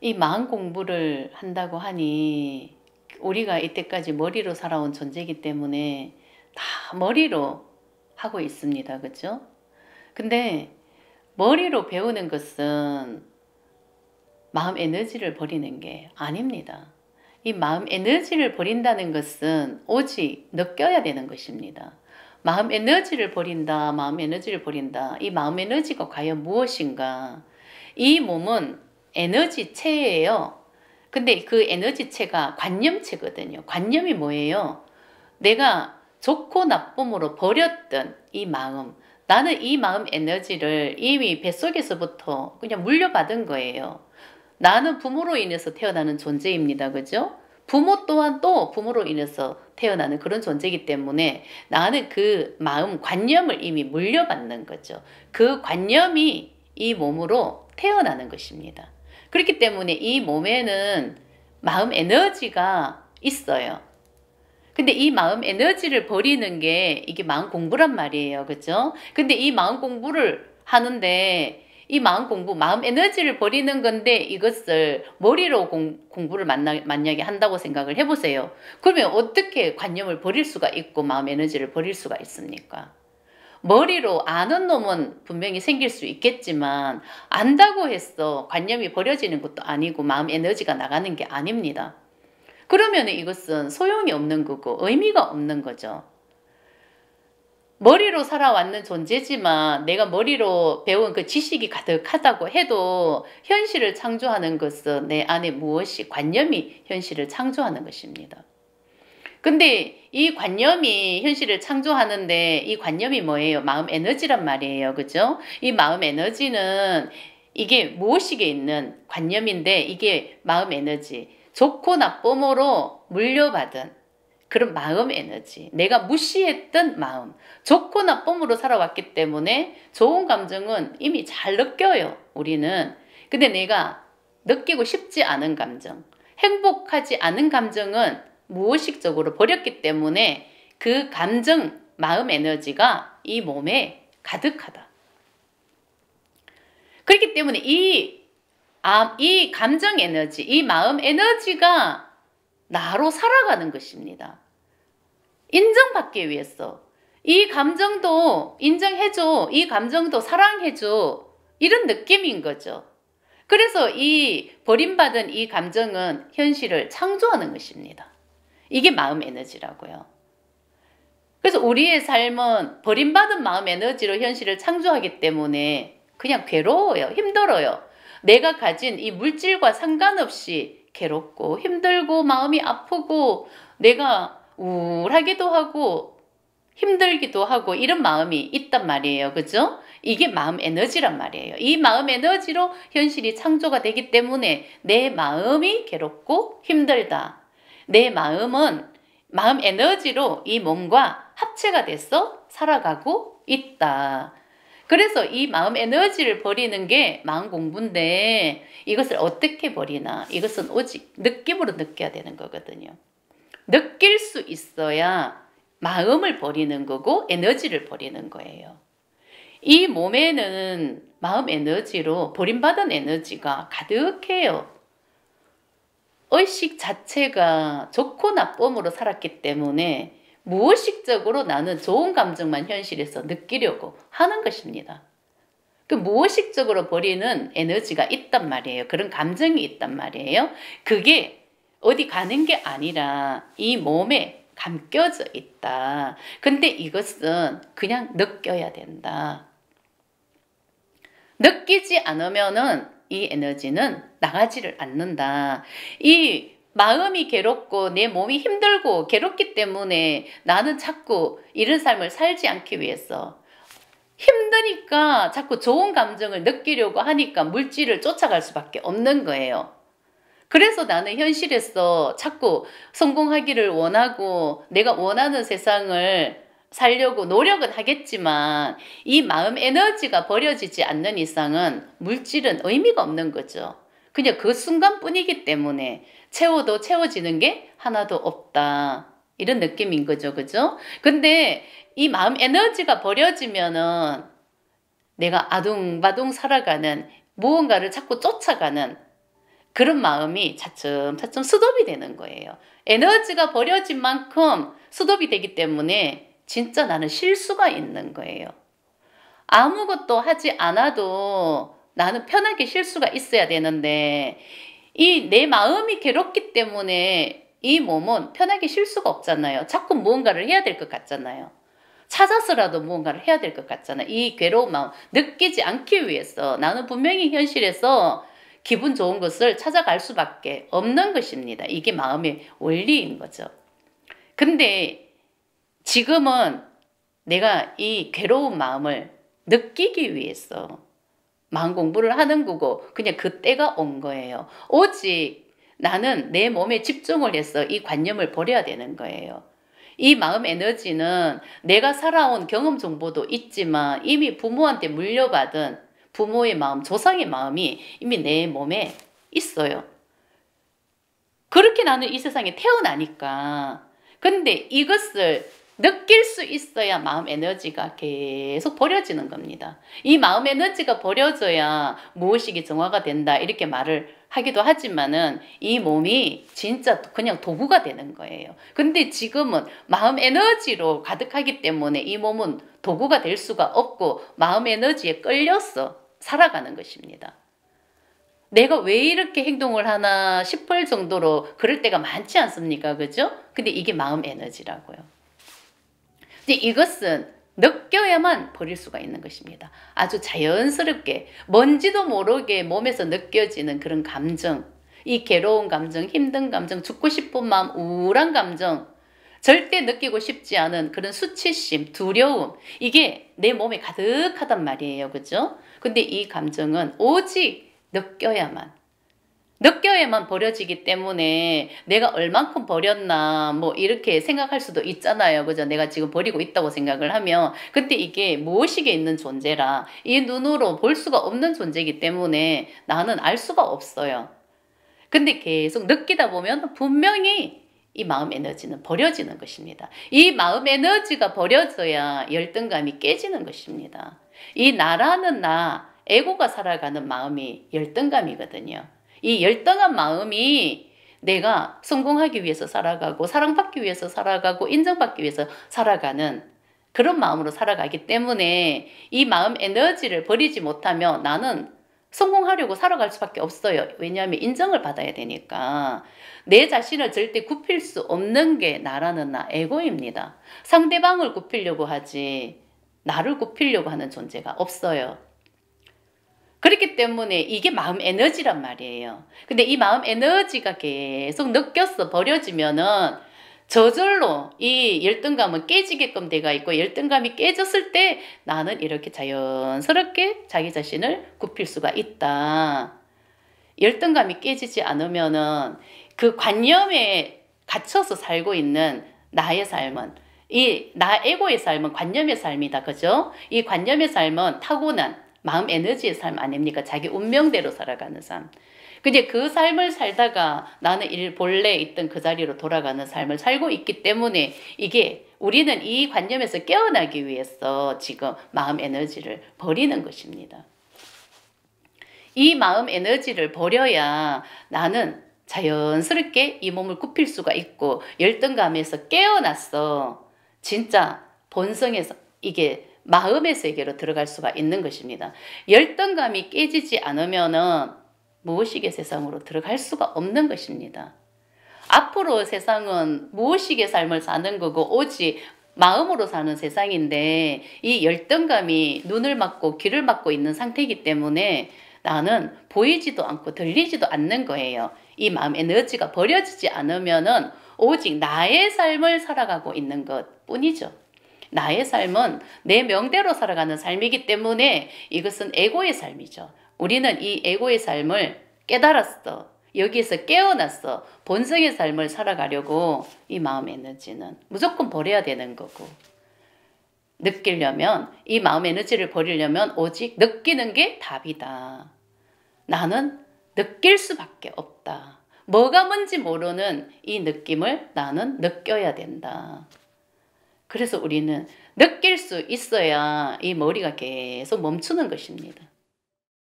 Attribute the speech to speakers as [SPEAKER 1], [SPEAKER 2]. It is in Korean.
[SPEAKER 1] 이 마음 공부를 한다고 하니 우리가 이때까지 머리로 살아온 존재이기 때문에 다 머리로 하고 있습니다. 그죠? 근데 머리로 배우는 것은 마음 에너지를 버리는 게 아닙니다. 이 마음 에너지를 버린다는 것은 오직 느껴야 되는 것입니다. 마음 에너지를 버린다, 마음 에너지를 버린다. 이 마음 에너지가 과연 무엇인가? 이 몸은 에너지체예요. 근데 그 에너지체가 관념체거든요. 관념이 뭐예요? 내가 좋고 나쁨으로 버렸던 이 마음, 나는 이 마음 에너지를 이미 뱃속에서부터 그냥 물려받은 거예요. 나는 부모로 인해서 태어나는 존재입니다. 그죠? 부모 또한 또 부모로 인해서 태어나는 그런 존재이기 때문에 나는 그 마음, 관념을 이미 물려받는 거죠. 그 관념이 이 몸으로 태어나는 것입니다. 그렇기 때문에 이 몸에는 마음 에너지가 있어요. 근데 이 마음 에너지를 버리는 게 이게 마음 공부란 말이에요. 그죠? 근데 이 마음 공부를 하는데 이 마음 공부, 마음 에너지를 버리는 건데 이것을 머리로 공부를 만약에 한다고 생각을 해보세요. 그러면 어떻게 관념을 버릴 수가 있고 마음 에너지를 버릴 수가 있습니까? 머리로 아는 놈은 분명히 생길 수 있겠지만 안다고 해서 관념이 버려지는 것도 아니고 마음 에너지가 나가는 게 아닙니다. 그러면 이것은 소용이 없는 거고 의미가 없는 거죠. 머리로 살아왔는 존재지만 내가 머리로 배운 그 지식이 가득하다고 해도 현실을 창조하는 것은 내 안에 무엇이 관념이 현실을 창조하는 것입니다. 근데 이 관념이 현실을 창조하는데 이 관념이 뭐예요? 마음 에너지란 말이에요. 그죠? 이 마음 에너지는 이게 무엇이게 있는 관념인데 이게 마음 에너지. 좋고 나쁨으로 물려받은 그런 마음 에너지. 내가 무시했던 마음. 좋고 나쁨으로 살아왔기 때문에 좋은 감정은 이미 잘 느껴요. 우리는. 근데 내가 느끼고 싶지 않은 감정. 행복하지 않은 감정은 무의식적으로 버렸기 때문에 그 감정, 마음 에너지가 이 몸에 가득하다. 그렇기 때문에 이 감정 에너지, 이 마음 에너지가 나로 살아가는 것입니다. 인정받기 위해서. 이 감정도 인정해줘. 이 감정도 사랑해줘. 이런 느낌인 거죠. 그래서 이 버림받은 이 감정은 현실을 창조하는 것입니다. 이게 마음 에너지라고요. 그래서 우리의 삶은 버림받은 마음 에너지로 현실을 창조하기 때문에 그냥 괴로워요. 힘들어요. 내가 가진 이 물질과 상관없이 괴롭고 힘들고 마음이 아프고 내가 우울하기도 하고 힘들기도 하고 이런 마음이 있단 말이에요. 그죠? 이게 마음 에너지란 말이에요. 이 마음 에너지로 현실이 창조가 되기 때문에 내 마음이 괴롭고 힘들다. 내 마음은 마음 에너지로 이 몸과 합체가 돼서 살아가고 있다. 그래서 이 마음 에너지를 버리는 게 마음 공부인데 이것을 어떻게 버리나? 이것은 오직 느낌으로 느껴야 되는 거거든요. 느낄 수 있어야 마음을 버리는 거고 에너지를 버리는 거예요. 이 몸에는 마음 에너지로 버림받은 에너지가 가득해요. 의식 자체가 좋고 나쁨으로 살았기 때문에 무의식적으로 나는 좋은 감정만 현실에서 느끼려고 하는 것입니다. 그 무의식적으로 버리는 에너지가 있단 말이에요. 그런 감정이 있단 말이에요. 그게 어디 가는 게 아니라 이 몸에 감겨져 있다. 근데 이것은 그냥 느껴야 된다. 느끼지 않으면은 이 에너지는 나가지를 않는다. 이 마음이 괴롭고 내 몸이 힘들고 괴롭기 때문에 나는 자꾸 이런 삶을 살지 않기 위해서 힘드니까 자꾸 좋은 감정을 느끼려고 하니까 물질을 쫓아갈 수밖에 없는 거예요. 그래서 나는 현실에서 자꾸 성공하기를 원하고 내가 원하는 세상을 살려고 노력은 하겠지만 이 마음 에너지가 버려지지 않는 이상은 물질은 의미가 없는 거죠. 그냥 그 순간뿐이기 때문에 채워도 채워지는 게 하나도 없다. 이런 느낌인 거죠. 그죠? 근데 이 마음 에너지가 버려지면은 내가 아둥바둥 살아가는 무언가를 자꾸 쫓아가는 그런 마음이 차츰차츰 스톱이 되는 거예요. 에너지가 버려진 만큼 스톱이 되기 때문에 진짜 나는 쉴 수가 있는 거예요. 아무것도 하지 않아도 나는 편하게 쉴 수가 있어야 되는데 이 내 마음이 괴롭기 때문에 이 몸은 편하게 쉴 수가 없잖아요. 자꾸 무언가를 해야 될 것 같잖아요. 찾아서라도 무언가를 해야 될 것 같잖아요. 이 괴로운 마음 느끼지 않기 위해서 나는 분명히 현실에서 기분 좋은 것을 찾아갈 수밖에 없는 것입니다. 이게 마음의 원리인 거죠. 근데 지금은 내가 이 괴로운 마음을 느끼기 위해서 마음 공부를 하는 거고 그냥 그때가 온 거예요. 오직 나는 내 몸에 집중을 해서 이 관념을 버려야 되는 거예요. 이 마음 에너지는 내가 살아온 경험 정보도 있지만 이미 부모한테 물려받은 부모의 마음, 조상의 마음이 이미 내 몸에 있어요. 그렇게 나는 이 세상에 태어나니까. 근데 이것을 느낄 수 있어야 마음 에너지가 계속 버려지는 겁니다. 이 마음 에너지가 버려져야 무의식이 정화가 된다 이렇게 말을 하기도 하지만은 이 몸이 진짜 그냥 도구가 되는 거예요. 근데 지금은 마음 에너지로 가득하기 때문에 이 몸은 도구가 될 수가 없고 마음 에너지에 끌려서 살아가는 것입니다. 내가 왜 이렇게 행동을 하나 싶을 정도로 그럴 때가 많지 않습니까? 그죠? 근데 이게 마음 에너지라고요. 근데 이것은 느껴야만 버릴 수가 있는 것입니다. 아주 자연스럽게 뭔지도 모르게 몸에서 느껴지는 그런 감정, 이 괴로운 감정, 힘든 감정, 죽고 싶은 마음, 우울한 감정, 절대 느끼고 싶지 않은 그런 수치심, 두려움, 이게 내 몸에 가득하단 말이에요. 그죠? 근데 이 감정은 오직 느껴야만 버려지기 때문에 내가 얼만큼 버렸나 뭐 이렇게 생각할 수도 있잖아요. 그죠? 내가 지금 버리고 있다고 생각을 하면 근데 이게 무의식에 있는 존재라 이 눈으로 볼 수가 없는 존재이기 때문에 나는 알 수가 없어요. 근데 계속 느끼다 보면 분명히 이 마음 에너지는 버려지는 것입니다. 이 마음 에너지가 버려져야 열등감이 깨지는 것입니다. 이 나라는 나, 에고가 살아가는 마음이 열등감이거든요. 이 열등한 마음이 내가 성공하기 위해서 살아가고 사랑받기 위해서 살아가고 인정받기 위해서 살아가는 그런 마음으로 살아가기 때문에 이 마음 에너지를 버리지 못하면 나는 성공하려고 살아갈 수밖에 없어요. 왜냐하면 인정을 받아야 되니까. 내 자신을 절대 굽힐 수 없는 게 나라는 나, 에고입니다. 상대방을 굽히려고 하지 나를 굽히려고 하는 존재가 없어요. 그렇기 때문에 이게 마음 에너지란 말이에요. 근데 이 마음 에너지가 계속 느껴서 버려지면은 저절로 이 열등감은 깨지게끔 돼가 있고 열등감이 깨졌을 때 나는 이렇게 자연스럽게 자기 자신을 굽힐 수가 있다. 열등감이 깨지지 않으면은 그 관념에 갇혀서 살고 있는 나의 삶은 이 나 에고의 삶은 관념의 삶이다. 그죠? 이 관념의 삶은 타고난 마음 에너지의 삶 아닙니까? 자기 운명대로 살아가는 삶. 근데 그 삶을 살다가 나는 본래 있던 그 자리로 돌아가는 삶을 살고 있기 때문에 이게 우리는 이 관념에서 깨어나기 위해서 지금 마음 에너지를 버리는 것입니다. 이 마음 에너지를 버려야 나는 자연스럽게 이 몸을 굽힐 수가 있고 열등감에서 깨어났어. 진짜 본성에서 이게 마음의 세계로 들어갈 수가 있는 것입니다. 열등감이 깨지지 않으면은 무의식의 세상으로 들어갈 수가 없는 것입니다. 앞으로 세상은 무의식의 삶을 사는 거고 오직 마음으로 사는 세상인데 이 열등감이 눈을 막고 귀를 막고 있는 상태이기 때문에 나는 보이지도 않고 들리지도 않는 거예요. 이 마음 에너지가 버려지지 않으면은 오직 나의 삶을 살아가고 있는 것 뿐이죠. 나의 삶은 내 명대로 살아가는 삶이기 때문에 이것은 에고의 삶이죠. 우리는 이 에고의 삶을 깨달았어. 여기에서 깨어났어. 본성의 삶을 살아가려고 이 마음 에너지는 무조건 버려야 되는 거고. 느끼려면 이 마음 에너지를 버리려면 오직 느끼는 게 답이다. 나는 느낄 수밖에 없다. 뭐가 뭔지 모르는 이 느낌을 나는 느껴야 된다. 그래서 우리는 느낄 수 있어야 이 머리가 계속 멈추는 것입니다.